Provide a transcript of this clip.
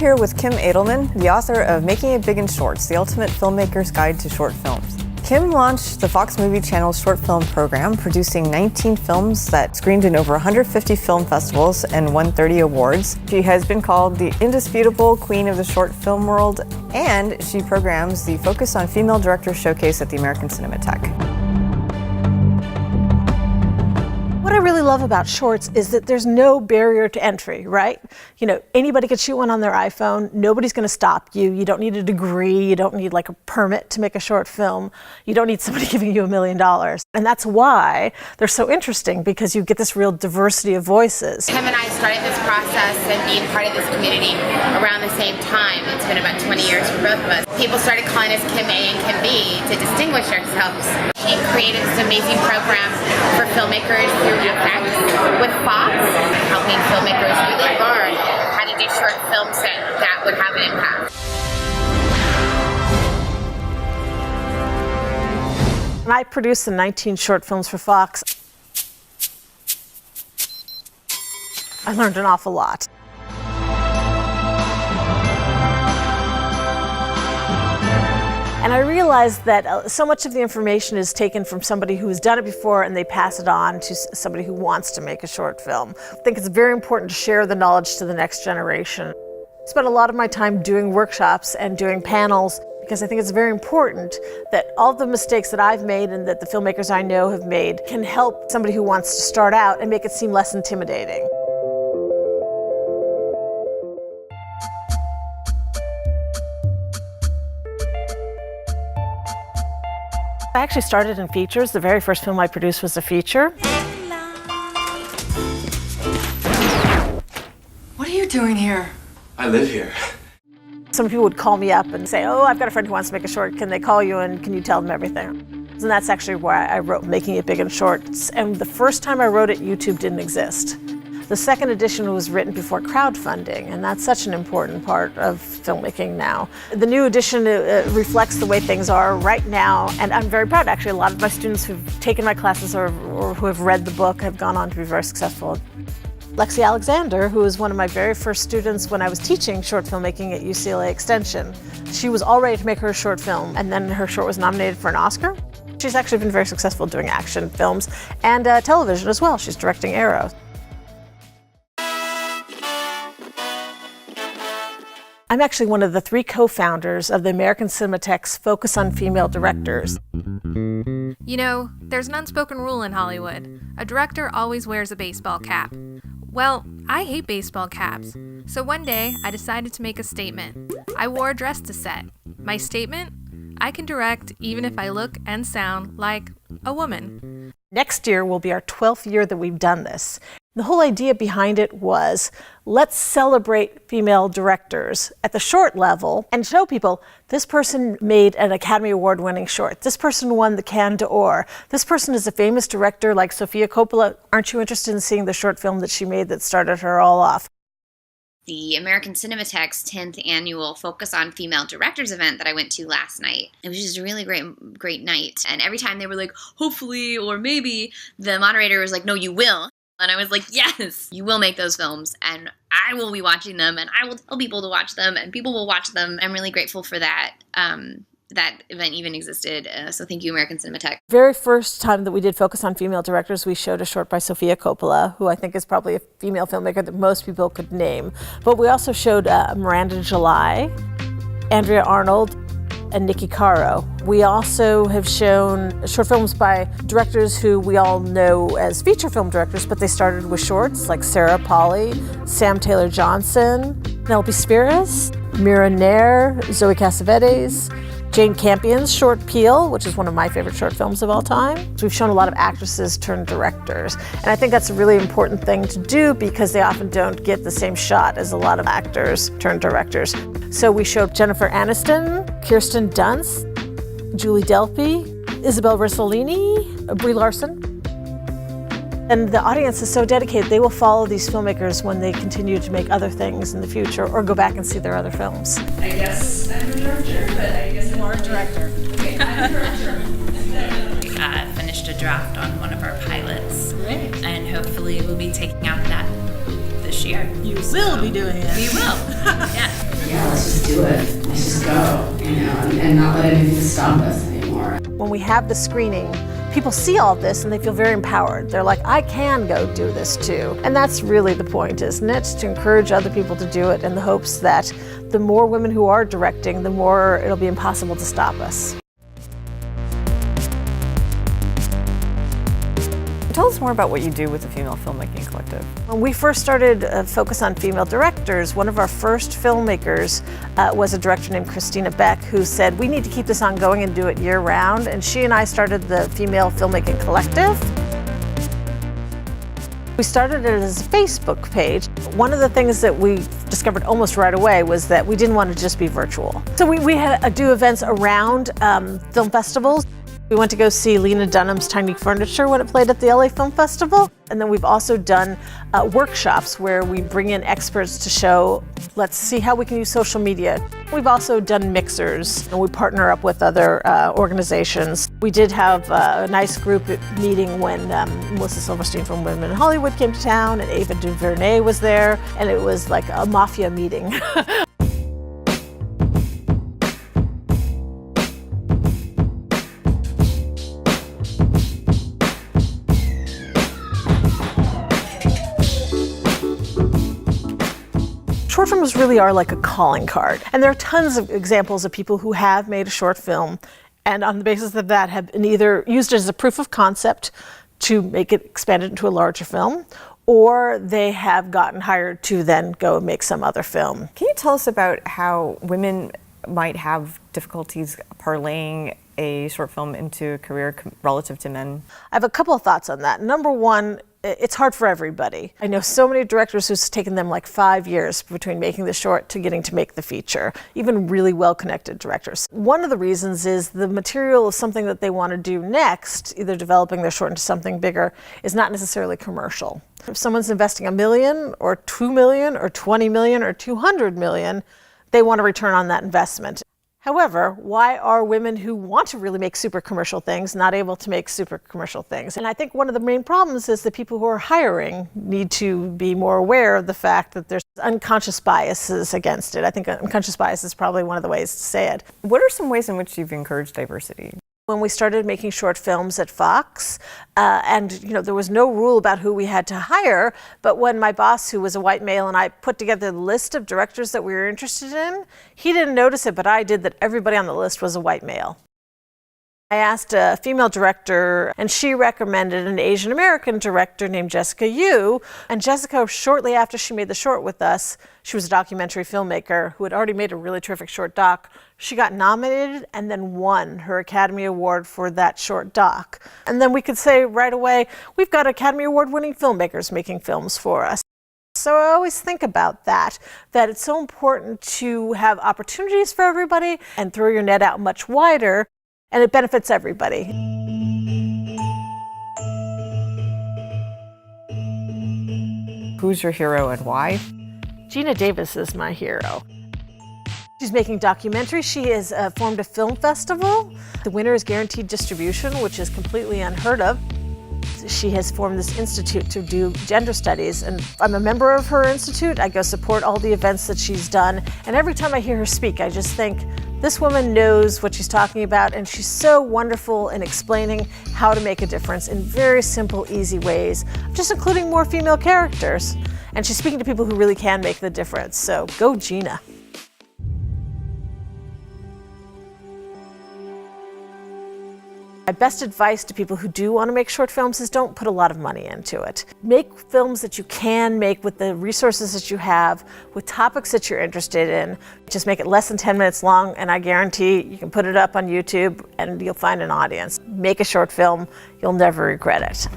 here with Kim Adelman, the author of Making It Big in Shorts, the ultimate filmmaker's guide to short films. Kim launched the Fox Movie Channel's short film program, producing 19 films that screened in over 150 film festivals and won 30 awards. She has been called the indisputable queen of the short film world, and she programs the Focus on Female Directors Showcase at the American Cinematheque. What I really love about shorts is that there's no barrier to entry, right? You know, anybody could shoot one on their iPhone. Nobody's going to stop you. You don't need a degree. You don't need like a permit to make a short film. You don't need somebody giving you $1 million. And that's why they're so interesting, because you get this real diversity of voices. Kim and I started this process and being part of this community around the same time. It's been about 20 years for both of us. People started calling us Kim A and Kim B to distinguish ourselves. She created this amazing program for filmmakers through FX with Fox, helping filmmakers really learn how to do short films that would have an impact. When I produced the 19 short films for Fox, I learned an awful lot. And I realized that so much of the information is taken from somebody who has done it before, and they pass it on to somebody who wants to make a short film. I think it's very important to share the knowledge to the next generation. I spent a lot of my time doing workshops and doing panels, because I think it's very important that all the mistakes that I've made and that the filmmakers I know have made can help somebody who wants to start out and make it seem less intimidating. I actually started in features. The very first film I produced was a feature. What are you doing here? I live here. Some people would call me up and say, oh, I've got a friend who wants to make a short. Can they call you and can you tell them everything? And that's actually why I wrote Making It Big in Shorts. And the first time I wrote it, YouTube didn't exist. The second edition was written before crowdfunding, and that's such an important part of filmmaking now. The new edition reflects the way things are right now, and I'm very proud. Actually, a lot of my students who've taken my classes or who have read the book have gone on to be very successful. Lexi Alexander, who was one of my very first students when I was teaching short filmmaking at UCLA Extension, she was all ready to make her short film, and then her short was nominated for an Oscar. She's actually been very successful doing action films and television as well. She's directing Arrow. I'm actually one of the 3 co-founders of the American Cinematheque's Focus on Female Directors. You know, there's an unspoken rule in Hollywood. A director always wears a baseball cap. Well, I hate baseball caps. So one day, I decided to make a statement. I wore a dress to set. My statement? I can direct even if I look and sound like a woman. Next year will be our 12th year that we've done this. The whole idea behind it was, let's celebrate female directors at the short level and show people this person made an Academy Award-winning short. This person won the Cannes d'Or. This person is a famous director like Sofia Coppola. Aren't you interested in seeing the short film that she made that started her all off? The American Cinematheque's 10th annual Focus on Female Directors event that I went to last night. It was just a really great night. And every time they were like, hopefully, or maybe, the moderator was like, no, you will. And I was like, yes, you will make those films, and I will be watching them, and I will tell people to watch them, and people will watch them. I'm really grateful for that. That event even existed, so thank you, American Cinematheque. Very first time that we did Focus on Female Directors, we showed a short by Sofia Coppola, who I think is probably a female filmmaker that most people could name. But we also showed Miranda July, Andrea Arnold, and Nikki Caro. We also have shown short films by directors who we all know as feature film directors, but they started with shorts, like Sarah Polley, Sam Taylor Johnson, Penelope Spheris, Mira Nair, Zoe Cassavetes, Jane Campion's short Peel, which is one of my favorite short films of all time. So we've shown a lot of actresses turned directors. And I think that's a really important thing to do because they often don't get the same shot as a lot of actors turned directors. So we showed Jennifer Aniston, Kirsten Dunst, Julie Delpy, Isabel Rossellini, Brie Larson. And the audience is so dedicated, they will follow these filmmakers when they continue to make other things in the future or go back and see their other films. I guess I'm a director, but I guess I'm more a director. Okay, I'm a director. We finished a draft on one of our pilots. Great. And hopefully we'll be taking out that this year. You will be doing it. We will, yeah. do it. Let's just go, and not let anything stop us anymore. When we have the screening, people see all this and they feel very empowered. They're like, I can go do this too. And that's really the point, isn't it? To encourage other people to do it in the hopes that the more women who are directing, the more it'll be impossible to stop us. Tell us more about what you do with the Female Filmmaking Collective. When we first started focus on female directors, one of our first filmmakers was a director named Christina Beck, who said, we need to keep this ongoing and do it year-round. And she and I started the Female Filmmaking Collective. We started it as a Facebook page. One of the things that we discovered almost right away was that we didn't want to just be virtual. So we had to do events around film festivals. We went to go see Lena Dunham's Tiny Furniture when it played at the LA Film Festival. And then we've also done workshops where we bring in experts to show, let's see how we can use social media. We've also done mixers, and we partner up with other organizations. We did have a nice group meeting when Melissa Silverstein from Women in Hollywood came to town, and Ava DuVernay was there, and it was like a mafia meeting. Short films really are like a calling card. And there are tons of examples of people who have made a short film and on the basis of that have been either used as a proof of concept to make it expanded into a larger film, or they have gotten hired to then go and make some other film. Can you tell us about how women might have difficulties parlaying a short film into a career relative to men? I have a couple of thoughts on that. Number one, it's hard for everybody. I know so many directors who's taken them like 5 years between making the short to getting to make the feature, even really well-connected directors. One of the reasons is the material of something that they want to do next, either developing their short into something bigger, is not necessarily commercial. If someone's investing $1 million or $2 million or $20 million or $200 million, they want a return on that investment. However, why are women who want to really make super commercial things not able to make super commercial things? And I think one of the main problems is the people who are hiring need to be more aware of the fact that there's unconscious biases against it. I think unconscious bias is probably one of the ways to say it. What are some ways in which you've encouraged diversity? When we started making short films at Fox, and there was no rule about who we had to hire, but when my boss, who was a white male, and I put together the list of directors that we were interested in, he didn't notice it, but I did, that everybody on the list was a white male. I asked a female director, and she recommended an Asian American director named Jessica Yu. And Jessica, shortly after she made the short with us, she was a documentary filmmaker who had already made a really terrific short doc. She got nominated and then won her Academy Award for that short doc. And then we could say right away, we've got Academy Award winning filmmakers making films for us. So I always think about that it's so important to have opportunities for everybody and throw your net out much wider. And it benefits everybody. Who's your hero and why? Gina Davis is my hero. She's making documentaries. She has formed a film festival. The winner is guaranteed distribution, which is completely unheard of. She has formed this institute to do gender studies, and I'm a member of her institute. I go support all the events that she's done, and every time I hear her speak, I just think, this woman knows what she's talking about, and she's so wonderful in explaining how to make a difference in very simple, easy ways, just including more female characters. And she's speaking to people who really can make the difference, so go Gina. My best advice to people who do want to make short films is don't put a lot of money into it. Make films that you can make with the resources that you have, with topics that you're interested in. Just make it less than 10 minutes long, and I guarantee you can put it up on YouTube and you'll find an audience. Make a short film, you'll never regret it.